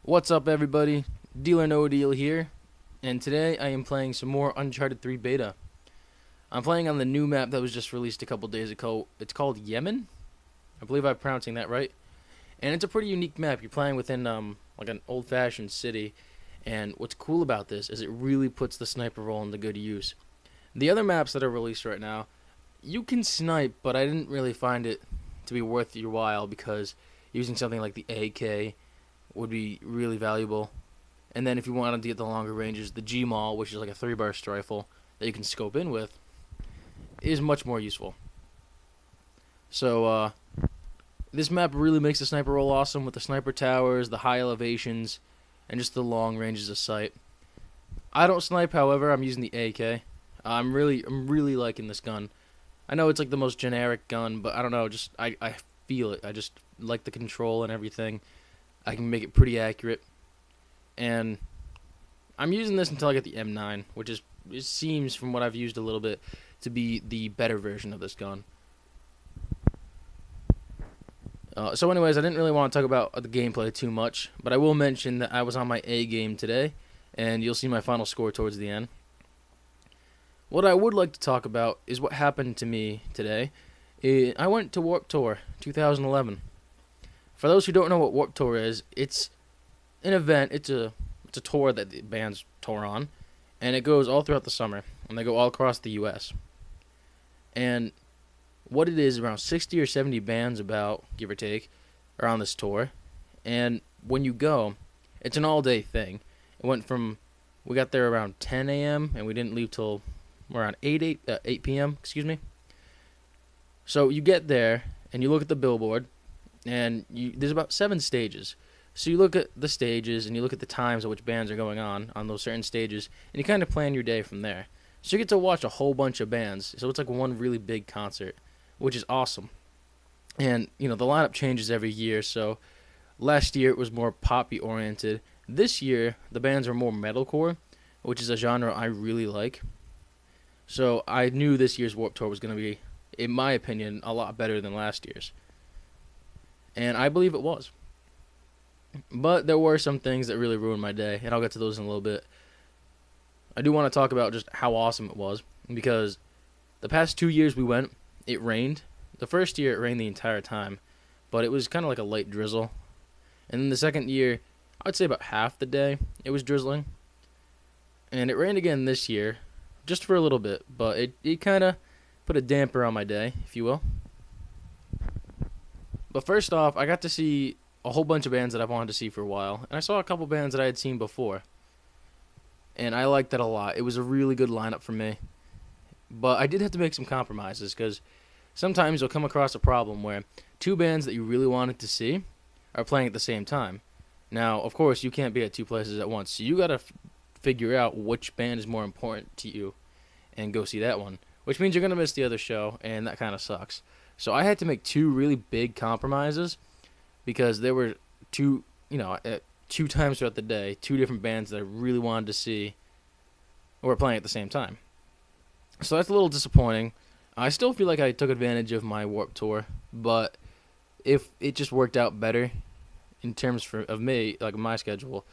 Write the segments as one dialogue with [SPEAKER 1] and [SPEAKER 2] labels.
[SPEAKER 1] What's up, everybody? Diehlornodiehl here, and today I am playing some more Uncharted 3 beta. I'm playing on the new map that was just released a couple days ago. It's called Yemen. I believe I'm pronouncing that right. And it's a pretty unique map. You're playing within like an old-fashioned city, and what's cool about this is it really puts the sniper role into good use. The other maps that are released right now, you can snipe, but I didn't really find it to be worth your while because using something like the AK would be really valuable. And then if you wanted to get the longer ranges, the G-Maul, which is like a 3-burst rifle that you can scope in with, is much more useful. So this map really makes the sniper role awesome with the sniper towers, the high elevations, and just the long ranges of sight. I don't snipe, however. I'm using the AK. I'm really liking this gun. I know it's like the most generic gun, but I don't know. Just I feel it. I just like the control and everything. I can make it pretty accurate, and I'm using this until I get the M9, which is, it seems from what I've used a little bit, to be the better version of this gun. So anyways, I didn't really want to talk about the gameplay too much, but I will mention that I was on my A game today, and you'll see my final score towards the end. What I would like to talk about is what happened to me today. I went to Warped Tour 2011. For those who don't know what Warped Tour is, it's an event. It's a tour that the bands tour on, and it goes all throughout the summer, and they go all across the U.S. And what it is, around 60 or 70 bands, about, give or take, are on this tour. And when you go, it's an all-day thing. We got there around 10 a.m., and we didn't leave till around 8 p.m., excuse me. So you get there, and you look at the billboard, and there's about 7 stages. So you look at the stages, and you look at the times at which bands are going on those certain stages, and you kind of plan your day from there. So you get to watch a whole bunch of bands. So it's like one really big concert, which is awesome. And, the lineup changes every year. So last year it was more poppy oriented. This year the bands are more metalcore, which is a genre I really like. So I knew this year's Warped Tour was going to be, in my opinion, a lot better than last year's. And I believe it was. But there were some things that really ruined my day, and I'll get to those in a little bit. I do want to talk about just how awesome it was, because the past 2 years we went, it rained. The first year it rained the entire time, but it was kind of like a light drizzle. And then the second year, I would say about half the day, it was drizzling. And it rained again this year, just for a little bit, but it kind of put a damper on my day, if you will. But first off, I got to see a whole bunch of bands that I've wanted to see for a while, and I saw a couple bands that I had seen before, and I liked that a lot. It was a really good lineup for me, but I did have to make some compromises, because sometimes you'll come across a problem where 2 bands that you really wanted to see are playing at the same time. Now, of course, you can't be at 2 places at once, so you gotta figure out which band is more important to you and go see that one, which means you're gonna miss the other show, and that kind of sucks. So I had to make 2 really big compromises, because there were 2 times throughout the day, 2 different bands that I really wanted to see were playing at the same time. So that's a little disappointing. I still feel like I took advantage of my Warped Tour, but if it just worked out better in terms of me, like my schedule,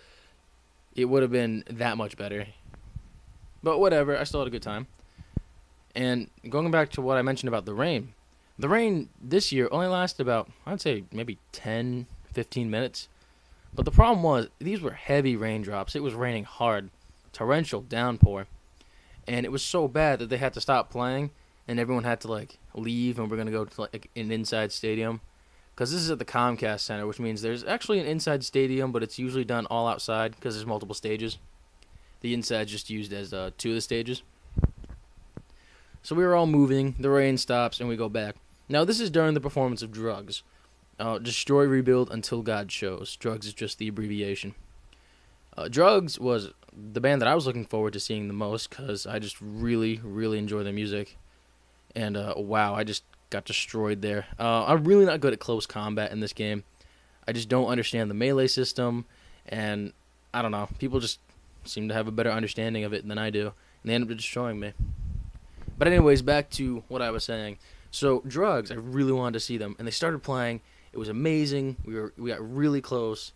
[SPEAKER 1] it would have been that much better. But whatever, I still had a good time. And going back to what I mentioned about the rain this year only lasted about, I'd say, maybe 10, 15 minutes. But the problem was, these were heavy raindrops. It was raining hard, torrential downpour. And it was so bad that they had to stop playing, and everyone had to, leave, and we're going to go to, an inside stadium. Because this is at the Comcast Center, which means there's actually an inside stadium, but it's usually done all outside, because there's multiple stages. The inside's just used as 2 of the stages. So we were all moving, the rain stops, and we go back. Now, this is during the performance of Drugs. Destroy, Rebuild, Until God Shows. Drugs is just the abbreviation. Drugs was the band that I was looking forward to seeing the most, because I just really enjoy their music. And, wow, I just got destroyed there. I'm really not good at close combat in this game. I just don't understand the melee system, and I don't know. People just seem to have a better understanding of it than I do, and they end up destroying me. But anyways, back to what I was saying. So Drugs, I really wanted to see them, and they started playing. It was amazing. We got really close,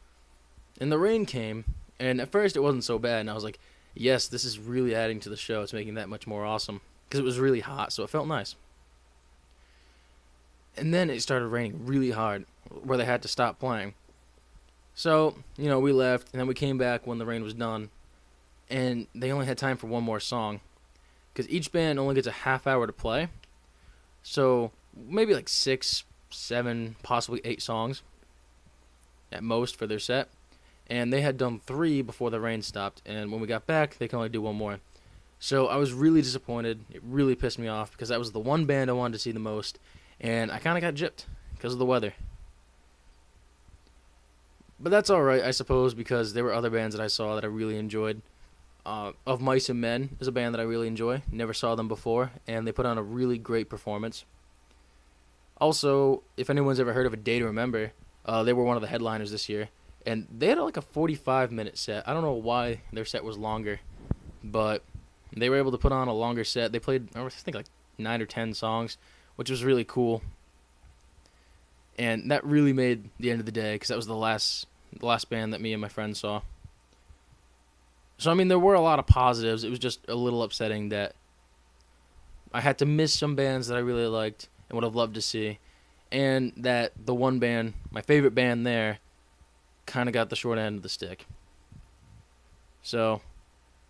[SPEAKER 1] And the rain came, and at first it wasn't so bad, and I was like, yes, this is really adding to the show. It's making that much more awesome. Because it was really hot, so it felt nice. And then it started raining really hard, where they had to stop playing. So, we left, and then we came back when the rain was done, and they only had time for one more song. Because each band only gets a half hour to play. So, maybe like 6, 7, possibly 8 songs at most for their set. And they had done 3 before the rain stopped, and when we got back, they could only do one more. So I was really disappointed. It really pissed me off because that was the one band I wanted to see the most, and I kind of got gypped because of the weather. But that's alright, I suppose, because there were other bands that I saw that I really enjoyed. Of Mice and Men is a band that I really enjoy. Never saw them before, and they put on a really great performance. Also, if anyone's ever heard of A Day to Remember, they were one of the headliners this year, and they had like a 45-minute set. I don't know why their set was longer, but they were able to put on a longer set. They played, I think, like 9 or 10 songs, which was really cool. And that really made the end of the day, because that was the last band that me and my friends saw. So, I mean, there were a lot of positives. It was just a little upsetting that I had to miss some bands that I really liked and would have loved to see, and that the one band, my favorite band there, kind of got the short end of the stick. So,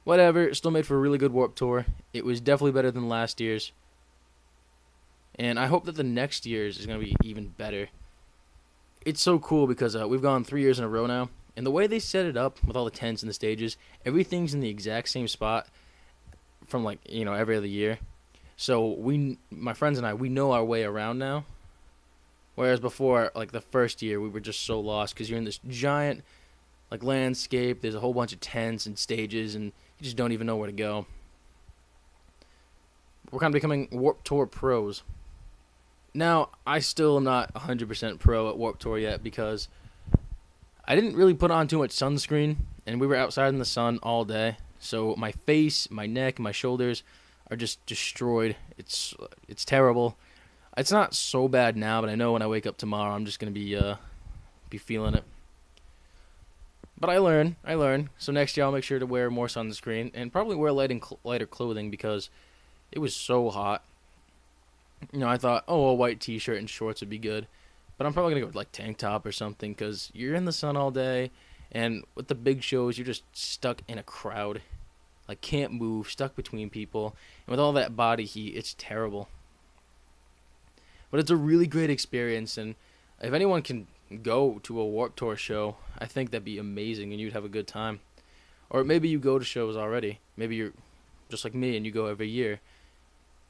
[SPEAKER 1] whatever. It still made for a really good Warped Tour. It was definitely better than last year's. And I hope that the next year's is going to be even better. It's so cool because we've gone 3 years in a row now. And the way they set it up with all the tents and the stages, everything's in the exact same spot from every other year. So my friends and I, we know our way around now. Whereas before, like the first year, we were just so lost because you're in this giant landscape. There's a whole bunch of tents and stages, and you just don't even know where to go. We're kind of becoming Warped Tour pros. Now, I still am not 100% pro at Warped Tour yet because I didn't really put on too much sunscreen, and we were outside in the sun all day. So my face, my neck, my shoulders are just destroyed. It's terrible. It's not so bad now, but I know when I wake up tomorrow, I'm just gonna be feeling it. But I learn. So next year I'll make sure to wear more sunscreen and probably wear lighter clothing because it was so hot. I thought, a white t-shirt and shorts would be good. But I'm probably going to go with tank top or something because you're in the sun all day. And with the big shows, you're just stuck in a crowd. Can't move, stuck between people. And with all that body heat, it's terrible. But it's a really great experience. And if anyone can go to a Warped Tour show, I think that'd be amazing and you'd have a good time. Or maybe you go to shows already. Maybe you're just like me and you go every year.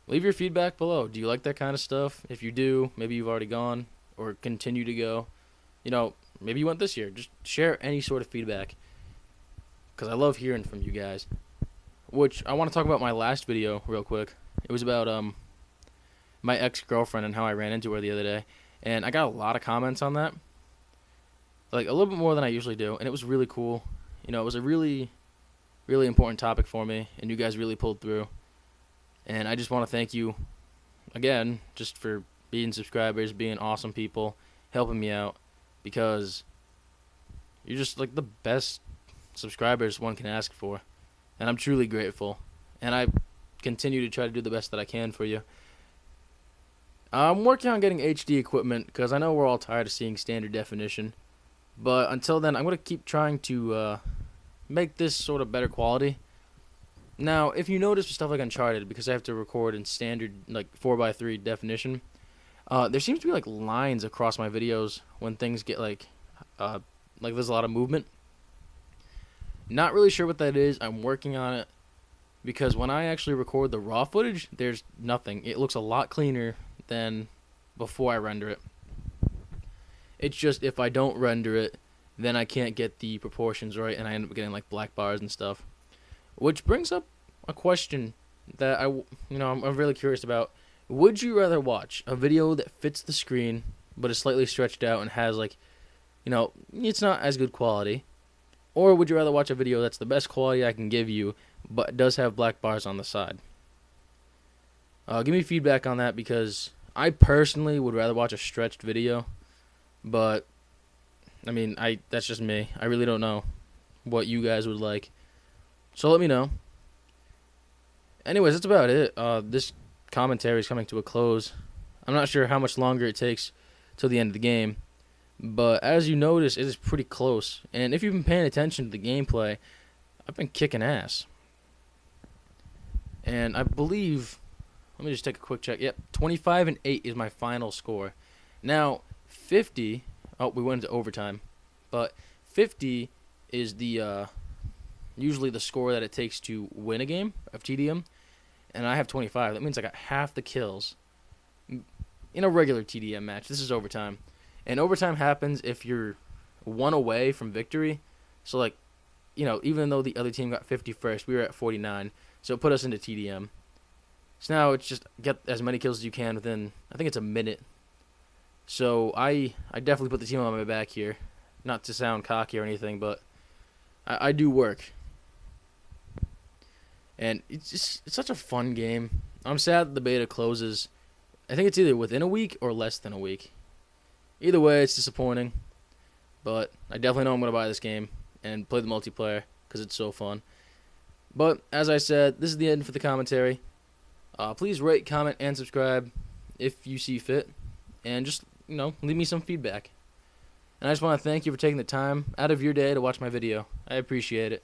[SPEAKER 1] Leave your feedback below. Do you like that kind of stuff? If you do, maybe you've already gone or continue to go. Maybe you went this year. Just share any sort of feedback because I love hearing from you guys. Which I want to talk about my last video real quick. It was about my ex-girlfriend and how I ran into her the other day. And I got a lot of comments on that. A little bit more than I usually do. And it was really cool. It was a really, really important topic for me. And you guys really pulled through. And I just want to thank you again just for being subscribers, being awesome people, helping me out. Because you're just the best subscribers one can ask for. And I'm truly grateful. And I continue to try to do the best that I can for you. I'm working on getting HD equipment because I know we're all tired of seeing standard definition. But until then, I'm going to keep trying to make this sort of better quality. Now, if you notice with stuff like Uncharted, because I have to record in standard 4:3 definition, there seems to be lines across my videos when things get there's a lot of movement. Not really sure what that is. I'm working on it because when I actually record the raw footage, there's nothing. It looks a lot cleaner than before I render it. It's just if I don't render it, then I can't get the proportions right, and I end up getting black bars and stuff. Which brings up a question that I'm really curious about. Would you rather watch a video that fits the screen but is slightly stretched out and has it's not as good quality, or would you rather watch a video that's the best quality I can give you but does have black bars on the side? Give me feedback on that because I personally would rather watch a stretched video, but I mean, that's just me. I really don't know what you guys would like. So let me know. Anyways, that's about it. This commentary is coming to a close. I'm not sure how much longer it takes till the end of the game, but as you notice, it is pretty close. And if you've been paying attention to the gameplay, I've been kicking ass. And I believe, let me just take a quick check. Yep, 25-8 is my final score. Now, 50, oh, we went into overtime, but 50 is the usually the score that it takes to win a game of TDM, and I have 25. That means I got half the kills in a regular TDM match. This is overtime, and overtime happens if you're one away from victory. So, like, even though the other team got 50 first, we were at 49, so it put us into TDM. So now it's just get as many kills as you can within, I think it's a minute. So I definitely put the team on my back here. Not to sound cocky or anything, but I do work. And it's such a fun game. I'm sad the beta closes. I think it's either within a week or less than a week. Either way, it's disappointing. But I definitely know I'm going to buy this game and play the multiplayer because it's so fun. But as I said, this is the end for the commentary. Please rate, comment, and subscribe if you see fit. And just, leave me some feedback. And I just want to thank you for taking the time out of your day to watch my video. I appreciate it.